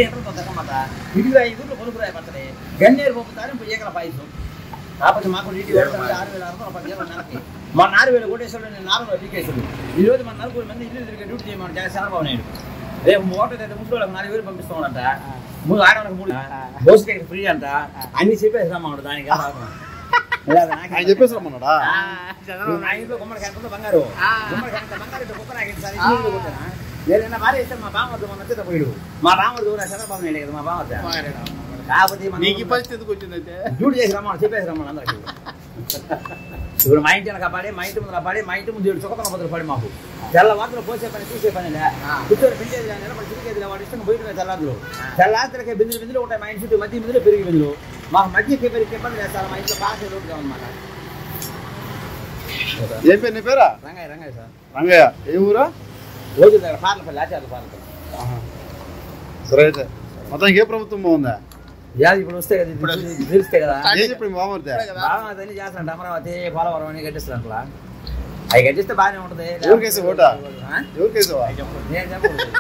enter ఇదిగా 5 ఊర్లు కొనుక్కురాయి పచ్చడి గన్నేరు పంపుతారు ఇప్పుడు ఏకల పాయసం కాకపోతే మాకు నీటి 6,610 నెలకి మా 4,000 కోటేశ్వరుడు నేను 4 అప్లికేషన్లు ఈ రోజు మన 4 మంది ఇల్లు తిరిగి డ్యూటీ చేయమని చంద్రబాబు నాయుడు రేపు ఓటర్ అయితే ముసలి 4,000 పంపిస్తామంట ముందు ఆడవాళ్ళకి 3 బోస్ టికెట్ ఫ్రీ అంట అన్ని చెప్పేసి రమ్మన్నాడు దానికి ఆయన చెప్పేసి రమ్మన్నాడా నా ఇంట్లో గుమ్మడికి ఎంత బంగారు గుమ్మడికి ఎంత బంగారు ఇట్లా కుక్క నాకు సార్ ఏదైనా భార్య ఇస్తే మా బామర్ది మొన్న వచ్చేట పోయాడు మా బామర్ది చంద్రబాబు నాయుడు కదా మా బామర్ది కాకపోతే నీకు పరిస్థితి ఎందుకు వచ్చిందంటే డ్యూటీ చేసి రమ్మని చెప్పేసి రమ్మని అందరికి ఇప్పుడు మా ఇంటి కాపాడి మా ఇంటి ముందు కాపాడి మా ఇంటి ముందు 7 చుక్కతన బదులు పడి మాకు తెల్లవారులు పోసే పని తీసే పని కూర్చొని పిండేది నిలబడి చిరిగేది వాడు ఇష్టం పోయిన తెల్లారులకే బిందులు ఉంటాయి మా ఇంటి చుట్టూ మధ్య బిందులు పెరిగి బిందులు మాకు మధ్యకి పెరిగి ఇబ్బంది చేస్తారు మా ఇంట్లో బాగా రోడ్డుగా అనమాట ఏం పేరు నీ పేరా రంగయ్య సార్ రంగయ్య ఏ ఊరా రోజు దగ్గర పార్లపల్లి ఆచార్య పార్లపల్లి సరే అయితే మొత్తానికి ఏ ప్రభుత్వం బాగుందా ఇప్పుడు వస్తే కదా ఇప్పుడు తెలిస్తే కదా బాగుంది అన్ని చేస్తారంట అమరావతి పోలవరం అని కట్టిస్తారు అట్లా అవి కట్టిస్తే బాగానే ఉంటుంది ఎవరికేసా ఓటా ఎవరికేసావా నేను చెప్పకూడదు